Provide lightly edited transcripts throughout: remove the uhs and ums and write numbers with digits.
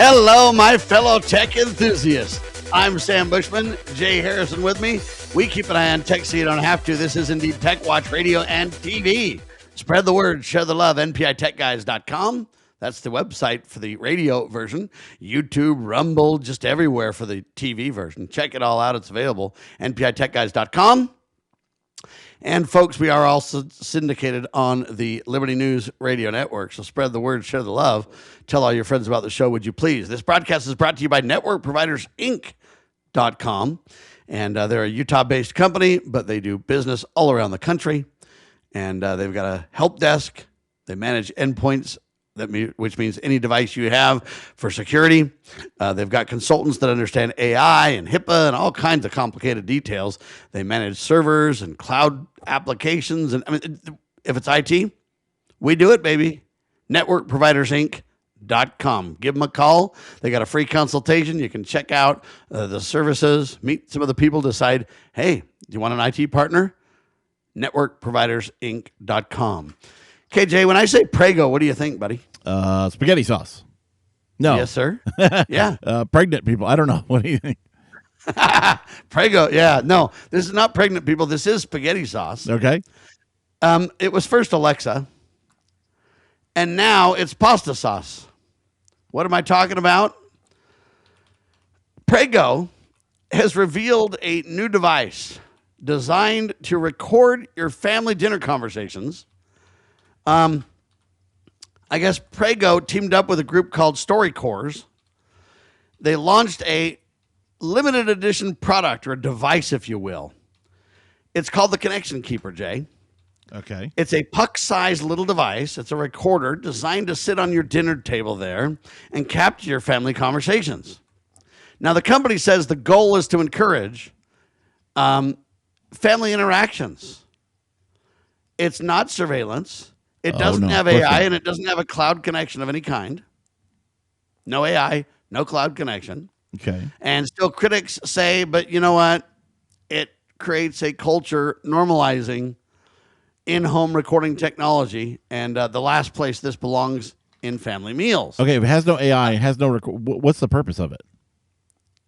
Hello, my fellow tech enthusiasts. I'm Sam Bushman, Jay Harrison with me. We keep an eye on tech so you don't have to. This is indeed Tech Watch Radio and TV. Spread the word, share the love, npitechguys.com. That's the website for the radio version. YouTube, Rumble, just everywhere for the TV version. Check it all out. It's available, npitechguys.com. And folks, we are also syndicated on the Liberty News Radio Network. So spread the word, share the love. Tell all your friends about the show, would you please? This broadcast is brought to you by networkprovidersinc.com. And they're a Utah-based company, but they do business all around the country. And they've got a help desk. They manage endpoints, which means any device you have for security. They've got consultants that understand AI and HIPAA and all kinds of complicated details. They manage servers and cloud applications. And I mean, if it's IT, we do it, baby. NetworkProvidersInc.com. Give them a call. They got a free consultation. You can check out the services, meet some of the people, decide, hey, do you want an IT partner? NetworkProvidersInc.com. KJ, when I say Prego, what do you think, buddy? Spaghetti sauce. No. Yes, sir. Yeah. Pregnant people. I don't know. What do you think? Prego. Yeah. No, this is not pregnant people. This is spaghetti sauce. Okay. It was first Alexa, and now it's pasta sauce. What am I talking about? Prego has revealed a new device designed to record your family dinner conversations. I guess Prego teamed up with a group called StoryCores. They launched a limited edition product, or a device, if you will. It's called the Connection Keeper, Jay. Okay. It's a puck-sized little device. It's a recorder designed to sit on your dinner table there and capture your family conversations. Now, the company says the goal is to encourage family interactions. It's not surveillance. It doesn't have AI, and it doesn't have a cloud connection of any kind. No AI, no cloud connection. Okay. And still critics say, but you know what? It creates a culture normalizing in-home recording technology, and the last place this belongs in family meals. Okay, if it has no AI, it has no what's the purpose of it?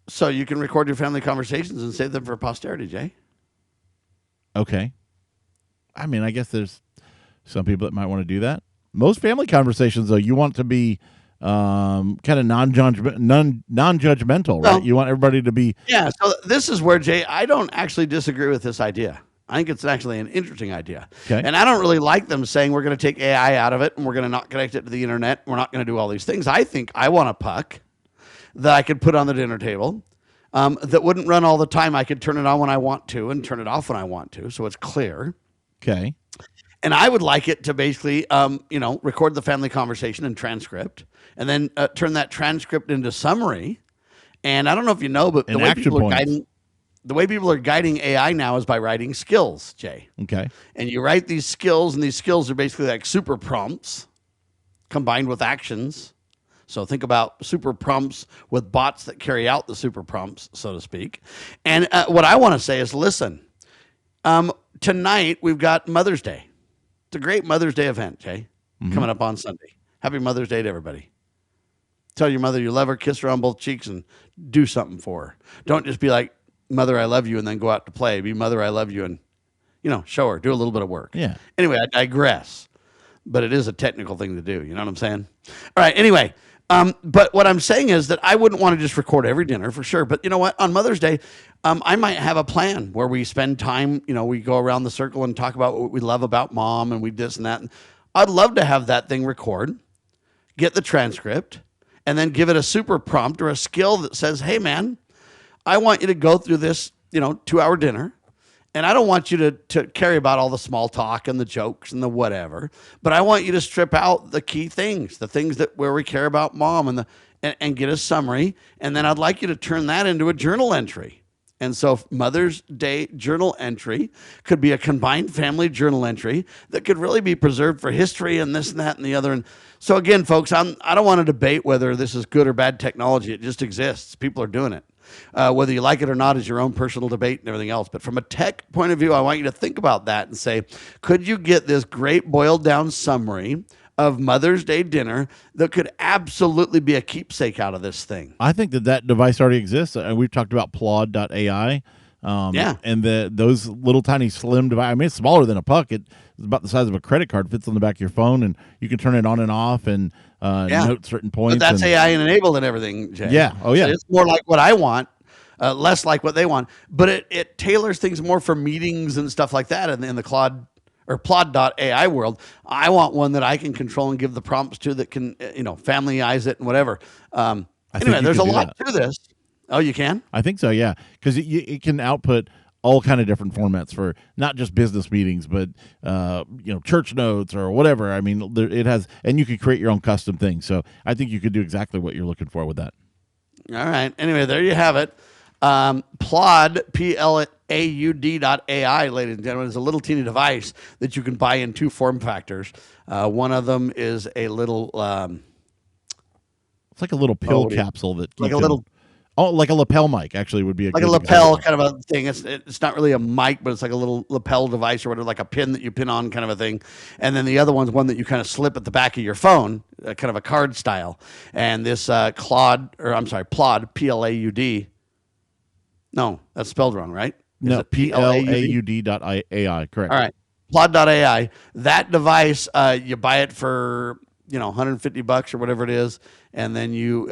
So you can record your family conversations and save them for posterity, Jay. Okay. I mean, I guess there's some people that might want to do that. Most family conversations, though, you want to be kind of non-judgmental, right? Well, you want everybody to be... Yeah, so this is where, Jay, I don't actually disagree with this idea. I think it's actually an interesting idea. Okay. And I don't really like them saying we're going to take AI out of it and we're going to not connect it to the internet. We're not going to do all these things. I think I want a puck that I could put on the dinner table that wouldn't run all the time. I could turn it on when I want to and turn it off when I want to, so it's clear. Okay. And I would like it to basically, record the family conversation and transcript, and then turn that transcript into summary. And I don't know if you know, but the way people are guiding AI now is by writing skills, Jay. Okay. And you write these skills, and these skills are basically like super prompts combined with actions. So think about super prompts with bots that carry out the super prompts, so to speak. And what I want to say is, listen, tonight we've got Mother's Day. It's a great Mother's Day event, Jay, coming up on Sunday. Happy Mother's Day to everybody. Tell your mother you love her, kiss her on both cheeks, and do something for her. Don't just be like, Mother, I love you, and then go out to play. Be Mother, I love you, and, show her. Do a little bit of work. Yeah. Anyway, I digress. But it is a technical thing to do. You know what I'm saying? All right, anyway. But what I'm saying is that I wouldn't want to just record every dinner for sure. But you know what? On Mother's Day, I might have a plan where we spend time, we go around the circle and talk about what we love about mom, and we this and that. And I'd love to have that thing record, get the transcript, and then give it a super prompt or a skill that says, hey, man, I want you to go through this, 2-hour dinner. And I don't want you to carry about all the small talk and the jokes and the whatever, but I want you to strip out the key things, the things where we care about mom, and get a summary. And then I'd like you to turn that into a journal entry. And so Mother's Day journal entry could be a combined family journal entry that could really be preserved for history and this and that and the other. And so again, folks, I don't want to debate whether this is good or bad technology. It just exists. People are doing it. Whether you like it or not is your own personal debate and everything else. But from a tech point of view, I want you to think about that and say, could you get this great boiled down summary of Mother's Day dinner that could absolutely be a keepsake out of this thing. I think that device already exists. We've talked about Plaud.ai. Yeah. And those little tiny slim device. I mean, it's smaller than a puck. It's about the size of a credit card. Fits on the back of your phone, and you can turn it on and off and Yeah. note certain points. But that's and, AI enabled and everything, Jay. Yeah. Oh, yeah. So it's more like what I want, less like what they want. But it tailors things more for meetings and stuff like that. And in the Claude or Plaud.ai world, I want one that I can control and give the prompts to that can, family-ize it and whatever. Anyway, there's a lot to this. Oh, you can? I think so, yeah, because it can output all kind of different formats for not just business meetings, but church notes or whatever. I mean, it has, and you could create your own custom thing. So I think you could do exactly what you're looking for with that. All right. Anyway, there you have it. Plaud, Plaud.ai, ladies and gentlemen, is a little teeny device that you can buy in two form factors. One of them is a little. It's like a little pill capsule that like a little. Oh, like a lapel mic actually would be like a lapel kind of a thing. It's not really a mic, but it's like a little lapel device or whatever, like a pin that you pin on kind of a thing. And then the other one's one that you kind of slip at the back of your phone, kind of a card style. And this Plaud, Plaud. No, that's spelled wrong, right? No, Plaud.ai, correct. All right, Plaud.ai. That device, you buy it for $150 or whatever it is, and then you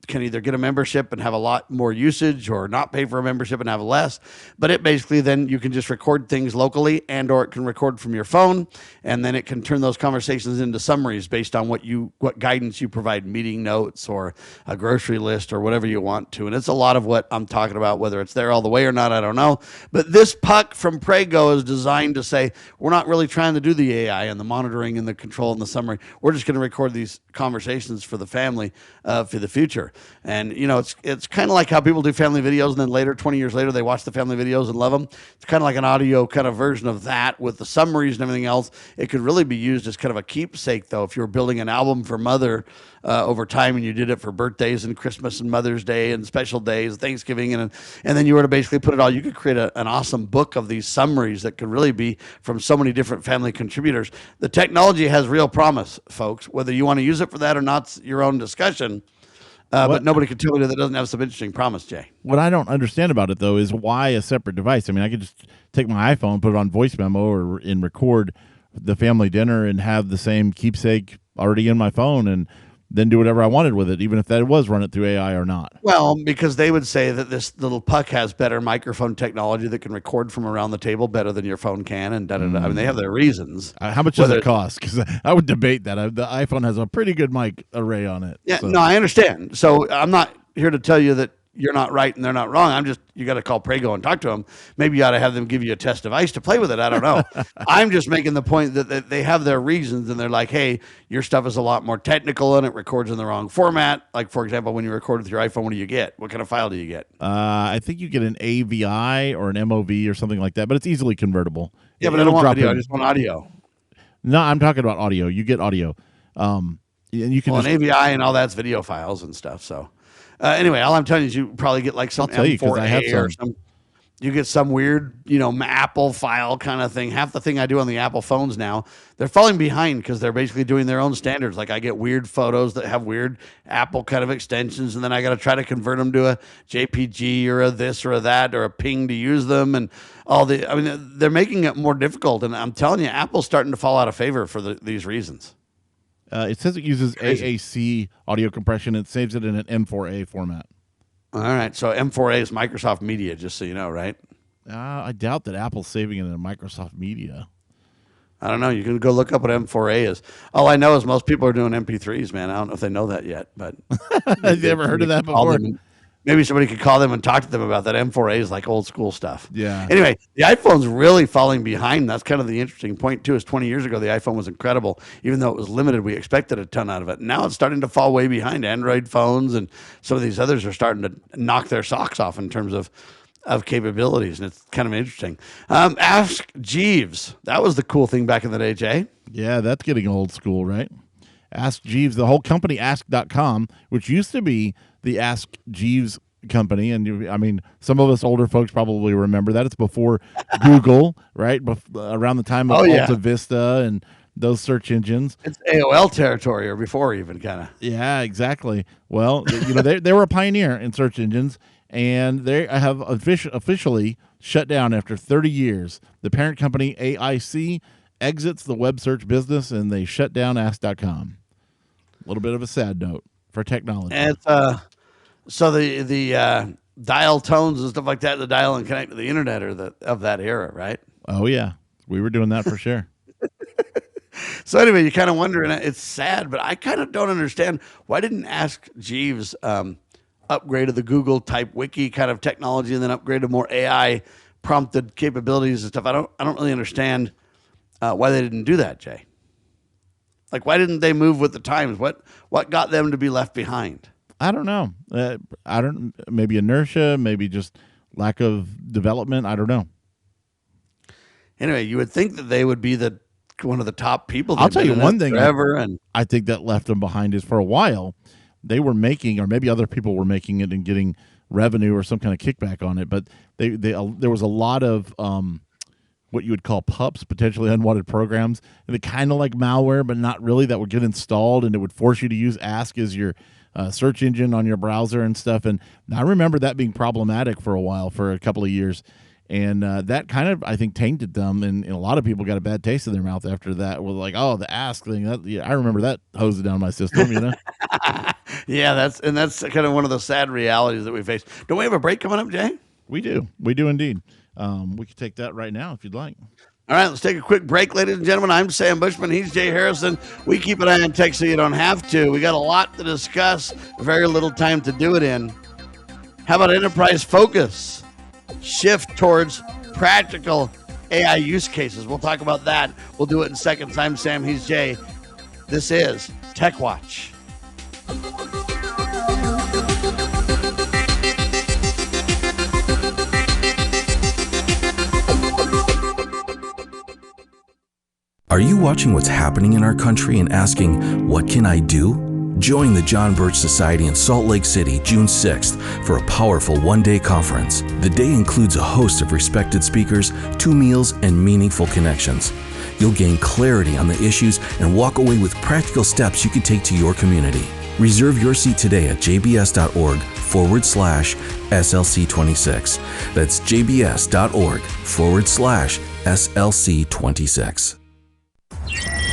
can either get a membership and have a lot more usage or not pay for a membership and have less. But it basically then you can just record things locally, and or it can record from your phone, and then it can turn those conversations into summaries based on what guidance you provide, meeting notes or a grocery list or whatever you want to. And it's a lot of what I'm talking about. Whether it's there all the way or not, I don't know. But this puck from Prego is designed to say, we're not really trying to do the AI and the monitoring and the control and the summary. We're just going to record these conversations for the family for the future. And it's kind of like how people do family videos, and then later, 20 years later, they watch the family videos and love them. It's kind of like an audio kind of version of that with the summaries and everything else. It could really be used as kind of a keepsake, though, if you were building an album for mother over time, and you did it for birthdays and Christmas and Mother's Day and special days, Thanksgiving, and then you were to basically put it all. You could create an awesome book of these summaries that could really be from so many different family contributors. The technology has real promise, folks. Whether you want to use it for that or not, your own discussion. But nobody can tell you that doesn't have some interesting promise, Jay. What I don't understand about it, though, is why a separate device? I mean, I could just take my iPhone, put it on voice memo and record the family dinner and have the same keepsake already in my phone and then do whatever I wanted with it, even if that was run it through AI or not. Well, because they would say that this little puck has better microphone technology that can record from around the table better than your phone can, and da da da. I mean, they have their reasons. How much does it cost? Because I would debate that. The iPhone has a pretty good mic array on it. Yeah, no, I understand. So I'm not here to tell you that you're not right and they're not wrong. You got to call Prego and talk to them. Maybe you ought to have them give you a test device to play with it. I don't know. I'm just making the point that they have their reasons, and they're like, hey, your stuff is a lot more technical and it records in the wrong format. Like, for example, when you record with your iPhone, what do you get? What kind of file do you get? I think you get an AVI or an MOV or something like that, but it's easily convertible. Yeah, but I don't want video. I just want audio. No, I'm talking about audio. You get audio. And you can an AVI and all that's video files and stuff. So anyway, all I'm telling you is you probably get like some M4A or some. You get some weird, Apple file kind of thing. Half the thing I do on the Apple phones now, they're falling behind because they're basically doing their own standards. Like I get weird photos that have weird Apple kind of extensions, and then I got to try to convert them to a JPG or a this or a that or a ping to use them, and they're making it more difficult. And I'm telling you, Apple's starting to fall out of favor for these reasons. It says it uses AAC audio compression. It saves it in an M4A format. All right, so M4A is Microsoft Media, just so you know, right? I doubt that Apple's saving it in Microsoft Media. I don't know. You can go look up what M4A is. All I know is most people are doing MP3s, man. I don't know if they know that yet, but have you ever heard of that before? Maybe somebody could call them and talk to them about that. M4A is like old school stuff. Yeah. Anyway, the iPhone's really falling behind. That's kind of the interesting point, too, is 20 years ago, the iPhone was incredible. Even though it was limited, we expected a ton out of it. Now it's starting to fall way behind. Android phones and some of these others are starting to knock their socks off in terms of capabilities, and it's kind of interesting. Ask Jeeves. That was the cool thing back in the day, Jay. Yeah, that's getting old school, right? Ask Jeeves, the whole company, ask.com, which used to be the Ask Jeeves company. And some of us older folks probably remember that. It's before Google, right? Around the time of Alta Vista and those search engines. It's AOL territory, or before even, kind of. Yeah, exactly. Well, they were a pioneer in search engines, and they have officially shut down after 30 years. The parent company AIC exits the web search business, and they shut down Ask.com. A little bit of a sad note for technology. And so the dial tones and stuff like that, the dial and connect to the internet are of that era, right? Oh yeah, we were doing that for sure. So anyway, you kind of wonder, and it's sad, but I kind of don't understand why didn't Ask Jeeves upgrade to the Google type wiki kind of technology, and then upgrade to more AI prompted capabilities and stuff. I don't really understand why they didn't do that, Jay. Like, why didn't they move with the times? What got them to be left behind? I don't know. Maybe inertia, maybe just lack of development. I don't know. Anyway, you would think that they would be one of the top people. I'll tell you one thing I think that left them behind is, for a while they were making, or maybe other people were making it and getting revenue or some kind of kickback on it, but there was a lot of what you would call pups, potentially unwanted programs, and they kind of like malware, but not really, that would get installed, and it would force you to use Ask as your search engine on your browser and stuff. And I remember that being problematic for a while, for a couple of years. And that kind of, I think, tainted them, and a lot of people got a bad taste in their mouth after that. Was like, oh, the Ask thing. I remember that hosed down my system. Yeah, that's kind of one of the sad realities that we face. Don't we have a break coming up, Jay? We do indeed. We could take that right now if you'd like. All right, let's take a quick break, ladies and gentlemen. I'm Sam Bushman. He's Jay Harrison. We keep an eye on tech so you don't have to. We got a lot to discuss, very little time to do it in. How about enterprise focus? Shift towards practical AI use cases. We'll talk about that. We'll do it in seconds. I'm Sam. He's Jay. This is Tech Watch. Are you watching what's happening in our country and asking, what can I do? Join the John Birch Society in Salt Lake City, June 6th, for a powerful one-day conference. The day includes a host of respected speakers, 2 meals, and meaningful connections. You'll gain clarity on the issues and walk away with practical steps you can take to your community. Reserve your seat today at jbs.org/SLC26. That's jbs.org/SLC26.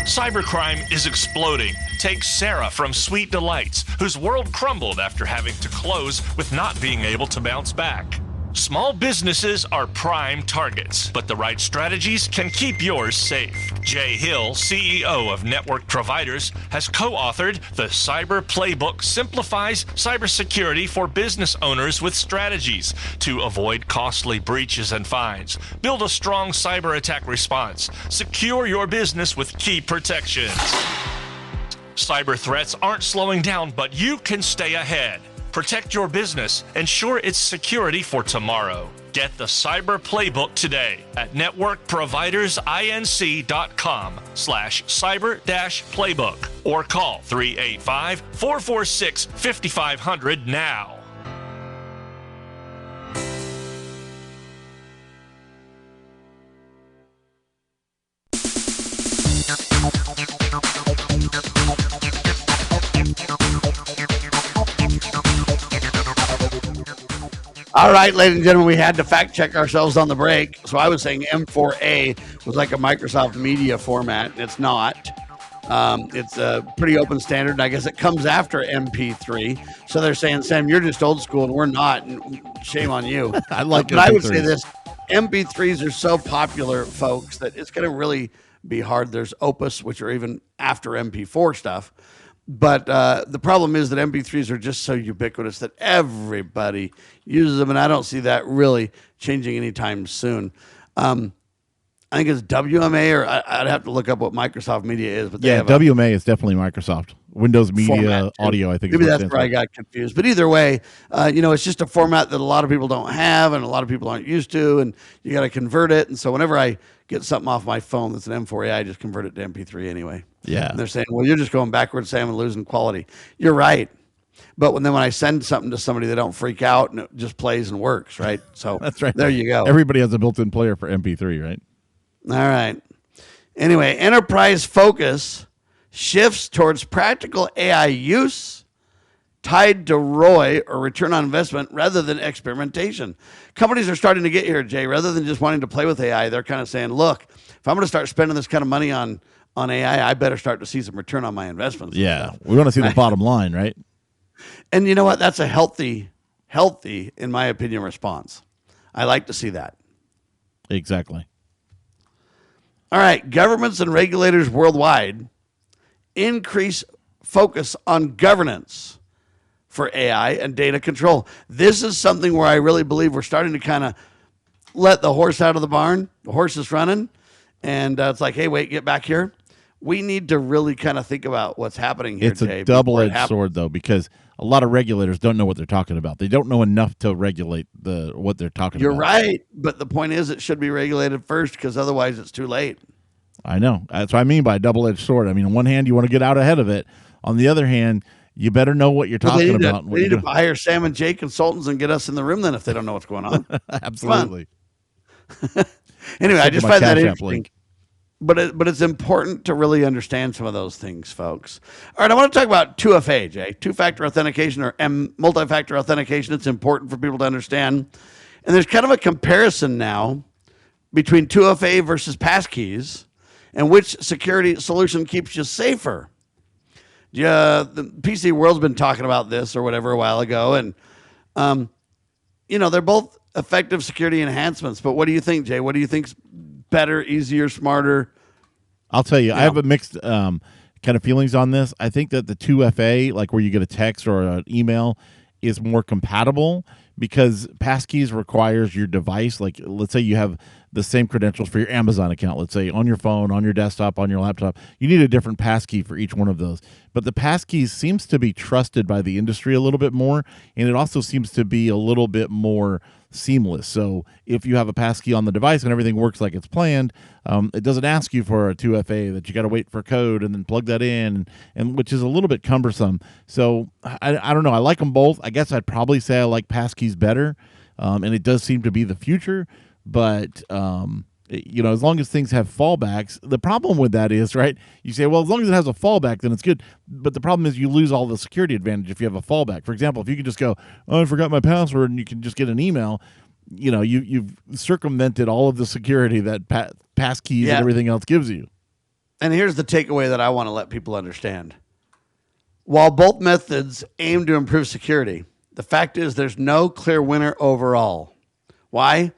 Cybercrime is exploding. Take Sarah from Sweet Delights, whose world crumbled after having to close with not being able to bounce back. Small businesses are prime targets, but the right strategies can keep yours safe. Jay Hill, CEO of Network Providers, has co-authored The Cyber Playbook Simplifies Cybersecurity for Business Owners with Strategies to avoid costly breaches and fines, build a strong cyber attack response, secure your business with key protections. Cyber threats aren't slowing down, but you can stay ahead. Protect your business. Ensure its security for tomorrow. Get the Cyber Playbook today at networkprovidersinc.com/cyber-playbook or call 385-446-5500 now. All right, ladies and gentlemen, we had to fact check ourselves on the break. So I was saying M4A was like a Microsoft Media format, and it's not. It's a pretty open standard, and I guess it comes after MP3. So they're saying, Sam, you're just old school, and we're not, and shame on you. I like But I would say this, MP3s are so popular, folks, that it's going to really be hard. There's Opus, which are even after MP4 stuff. But the problem is that MP3s are just so ubiquitous that everybody uses them, and I don't see that really changing anytime soon. I think it's WMA, or I'd have to look up what Microsoft Media is. But they have WMA is definitely Microsoft. Windows Media Audio, I think. Maybe that's where I got confused. But either way, it's just a format that a lot of people don't have and a lot of people aren't used to, and you got to convert it. And so whenever I get something off my phone that's an M4A, I just convert it to MP3 anyway. Yeah. And they're saying, well, you're just going backwards, Sam, and losing quality. You're right. But when I send something to somebody, they don't freak out, and it just plays and works, right? So that's right. There you go. Everybody has a built-in player for MP3, right? All right. Anyway, enterprise focus shifts towards practical AI use tied to ROI or return on investment rather than experimentation. Companies are starting to get here, Jay. Rather than just wanting to play with AI, they're kind of saying, look, if I'm going to start spending this kind of money on AI, I better start to see some return on my investments. Yeah, we want to see the bottom line, right? And you know what? That's a healthy, in my opinion, response. I like to see that. Exactly. All right. Governments and regulators worldwide increase focus on governance for AI and data control. This is something where I really believe we're starting to kind of let the horse out of the barn. The horse is running. And it's like, hey, wait, get back here. We need to really kind of think about what's happening here, It's Jay, a double-edged sword, though, because a lot of regulators don't know what they're talking about. They don't know enough to regulate what they're talking You're about. right. But the point is it should be regulated first because otherwise it's too late. I know. That's what I mean by a double-edged sword. I mean, on one hand, you want to get out ahead of it. On the other hand, you better know what you're talking about. They need to hire Sam and Jay consultants and get us in the room then if they don't know what's going on. Absolutely. Anyway, I just find that interesting. Link. But it's important to really understand some of those things, folks. All right, I want to talk about 2FA, Jay, two-factor authentication or multi-factor authentication. It's important for people to understand. And there's kind of a comparison now between 2FA versus Passkeys and which security solution keeps you safer. Yeah, the PC world's been talking about this or whatever a while ago, and they're both effective security enhancements. But what do you think, Jay? What do you think's better, easier, smarter? I'll tell you, I have a mixed kind of feelings on this. I think that the 2FA, like where you get a text or an email, is more compatible because Passkeys requires your device. Like, let's say you have the same credentials for your Amazon account, let's say on your phone, on your desktop, on your laptop. You need a different passkey for each one of those. But the passkeys seems to be trusted by the industry a little bit more, and it also seems to be a little bit more seamless. So if you have a passkey on the device and everything works like it's planned, it doesn't ask you for a 2FA that you got to wait for code and then plug that in, and which is a little bit cumbersome. So I don't know. I like them both. I guess I'd probably say I like passkeys better, and it does seem to be the future. But as long as things have fallbacks, the problem with that is, right, you say, well, as long as it has a fallback, then it's good. But the problem is you lose all the security advantage if you have a fallback. For example, if you can just go, oh, I forgot my password, and you can just get an email, you've circumvented all of the security that passkeys and everything else gives you. And here's the takeaway that I want to let people understand. While both methods aim to improve security, the fact is there's no clear winner overall. Why?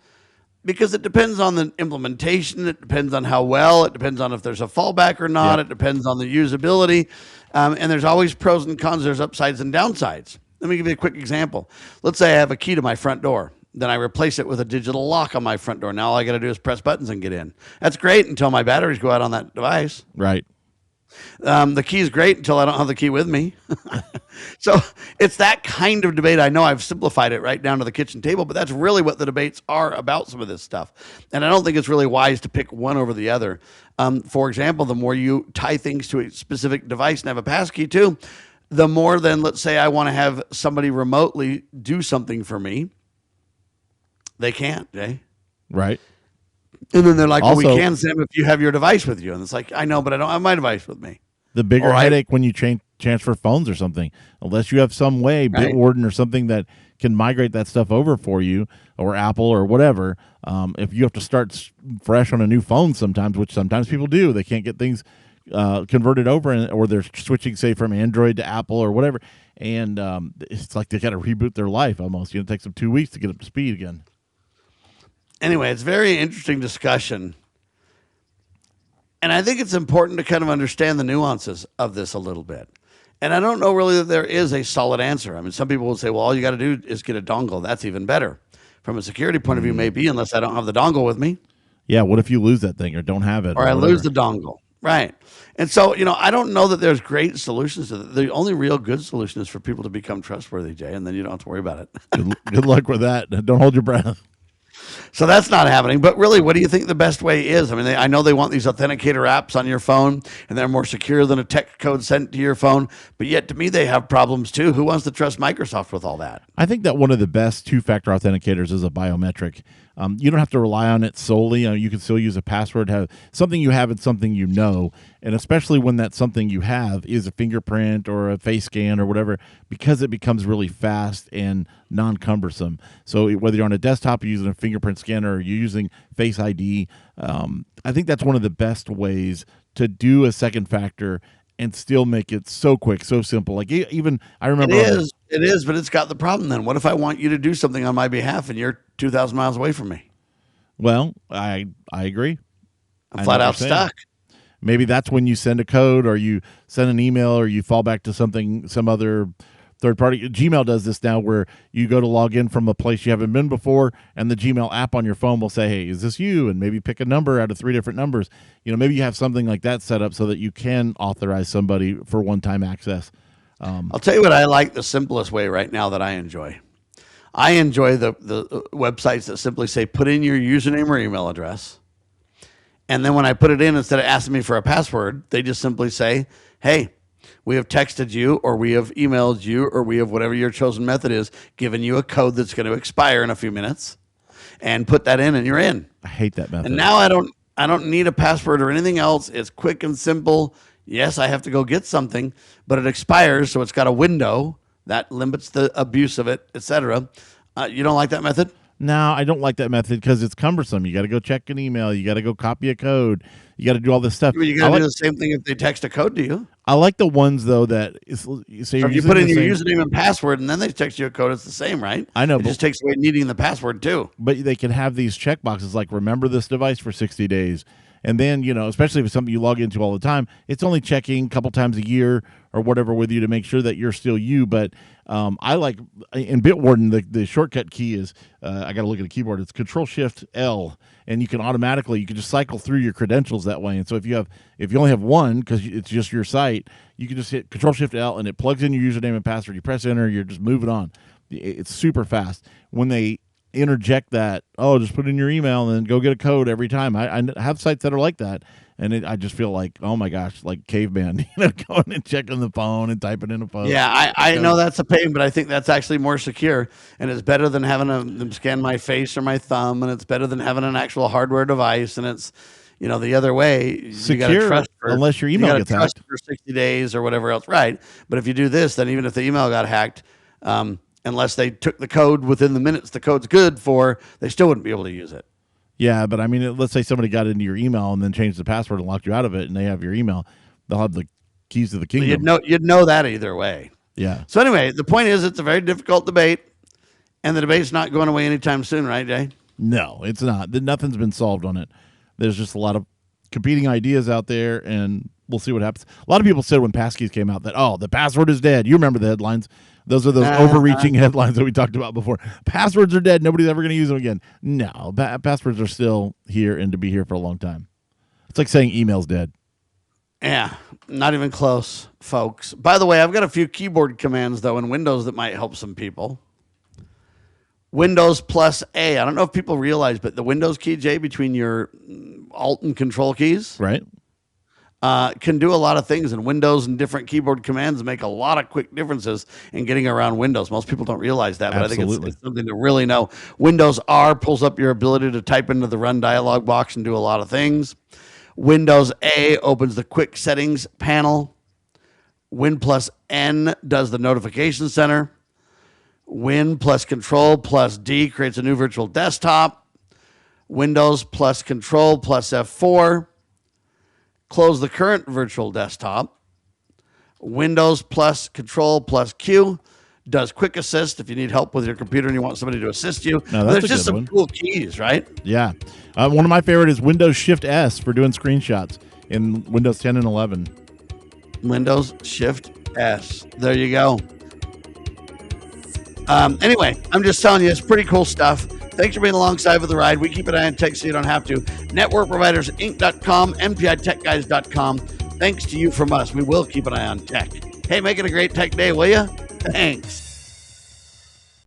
Because it depends on the implementation. It depends on how well. It depends on if there's a fallback or not. Yep. It depends on the usability. And there's always pros and cons. There's upsides and downsides. Let me give you a quick example. Let's say I have a key to my front door. Then I replace it with a digital lock on my front door. Now all I got to do is press buttons and get in. That's great until my batteries go out on that device. Right. The key is great until I don't have the key with me. So it's that kind of debate. I know I've simplified it right down to the kitchen table, but that's really what the debates are about some of this stuff. And I don't think it's really wise to pick one over the other. For example, the more you tie things to a specific device and have a passkey too, the more then, let's say I want to have somebody remotely do something for me. They can't, Jay. Right. And then they're like, well, also, we can, Sam, if you have your device with you. And it's like, I know, but I don't have my device with me. The bigger headache when you transfer phones or something, unless you have some way, right, Bitwarden or something that can migrate that stuff over for you, or Apple or whatever. If you have to start fresh on a new phone sometimes, which sometimes people do, they can't get things converted over, or they're switching, say, from Android to Apple or whatever. And it's like they got to reboot their life almost. It takes them 2 weeks to get up to speed again. Anyway, it's a very interesting discussion. And I think it's important to kind of understand the nuances of this a little bit. And I don't know really that there is a solid answer. I mean, some people will say, well, all you got to do is get a dongle. That's even better. From a security point of view, maybe, unless I don't have the dongle with me. Yeah, what if you lose that thing or don't have it? Or I lose the dongle. Right. And so, I don't know that there's great solutions to that. The only real good solution is for people to become trustworthy, Jay, and then you don't have to worry about it. Good luck with that. Don't hold your breath. So that's not happening. But really, what do you think the best way is? I mean, I know they want these authenticator apps on your phone, and they're more secure than a text code sent to your phone. But yet, to me, they have problems too. Who wants to trust Microsoft with all that? I think that one of the best two-factor authenticators is a biometric. You don't have to rely on it solely. You can still use a password, have something you have and something you know. And especially when that something you have is a fingerprint or a face scan or whatever, because it becomes really fast and non-cumbersome. So whether you're on a desktop, you're using a fingerprint scanner, or you're using Face ID, I think that's one of the best ways to do a second factor and still make it so quick, so simple. Like even I remember It is, but it's got the problem then. What if I want you to do something on my behalf and you're 2,000 miles away from me? Well, I agree. I'm flat out stuck. Maybe that's when you send a code, or you send an email, or you fall back to some other third party. Gmail does this now, where you go to log in from a place you haven't been before, and the Gmail app on your phone will say, "Hey, is this you?" And maybe pick a number out of 3 different numbers. Maybe you have something like that set up so that you can authorize somebody for one-time access. I'll tell you what I like the simplest way right now that I enjoy. I enjoy the websites that simply say, put in your username or email address. And then when I put it in, instead of asking me for a password, they just simply say, hey, we have texted you, or we have emailed you, or we have whatever your chosen method is, given you a code that's going to expire in a few minutes, and put that in and you're in. I hate that method. And now I don't need a password or anything else. It's quick and simple. Yes, I have to go get something, but it expires, so it's got a window that limits the abuse of it, etc. You don't like that method? No, I don't like that method because it's cumbersome. You got to go check an email. You got to go copy a code. You got to do all this stuff. You got to do the same thing if they text a code to you. I like the ones though that is. So if you put in your username and password, and then they text you a code, it's the same, right? I know. It just takes away needing the password too. But they can have these checkboxes like remember this device for 60 days. And then, especially if it's something you log into all the time, it's only checking a couple times a year or whatever with you to make sure that you're still you. But I like in Bitwarden, the shortcut key is, I got to look at the keyboard. It's Control-Shift-L, and you can just cycle through your credentials that way. And so if you only have one, because it's just your site, you can just hit Control-Shift-L and it plugs in your username and password. You press enter, you're just moving on. It's super fast. When they interject that, just put in your email and then go get a code every time. I have sites that are like that, and I just feel like, oh my gosh, like caveman, going and checking the phone and typing in a phone. Yeah, I know that's a pain, but I think that's actually more secure, and it's better than having them scan my face or my thumb, and it's better than having an actual hardware device, and it's the other way. Secure, you trust unless your email gets hacked for 60 days or whatever else, right? But if you do this, then even if the email got hacked, unless they took the code within the minutes the code's good for, they still wouldn't be able to use it. Yeah, but I mean, let's say somebody got into your email and then changed the password and locked you out of it, and they have your email, they'll have the keys to the kingdom. You'd know that either way. Yeah. So anyway, the point is, it's a very difficult debate, and the debate's not going away anytime soon, right, Jay? No, it's not. Nothing's been solved on it. There's just a lot of competing ideas out there, and we'll see what happens. A lot of people said when Passkeys came out that, the password is dead. You remember the headlines. Those are those overreaching headlines that we talked about before. Passwords are dead. Nobody's ever going to use them again. No, passwords are still here and to be here for a long time. It's like saying email's dead. Yeah, not even close, folks. By the way, I've got a few keyboard commands, though, in Windows that might help some people. Windows plus A. I don't know if people realize, but the Windows key, Jay, between your Alt and Control keys, right, can do a lot of things, and Windows and different keyboard commands make a lot of quick differences in getting around Windows. Most people don't realize that, but Absolutely. I think it's something to really know. Windows R pulls up your ability to type into the Run dialog box and do a lot of things. Windows A opens the Quick Settings panel. Win plus N does the Notification Center. Win plus Control plus D creates a new virtual desktop. Windows plus Control plus F4. Close the current virtual desktop. Windows plus Control plus Q does Quick Assist if you need help with your computer and you want somebody to assist you. There's just some cool keys, right? Yeah. One of my favorite is Windows Shift S for doing screenshots in Windows 10 and 11. Windows Shift S. There you go. Anyway, I'm just telling you, it's pretty cool stuff. Thanks for being alongside with the ride. We keep an eye on tech so you don't have to. NetworkProvidersInc.com, MPITechGuys.com. Thanks to you from us. We will keep an eye on tech. Hey, make it a great tech day, will you? Thanks.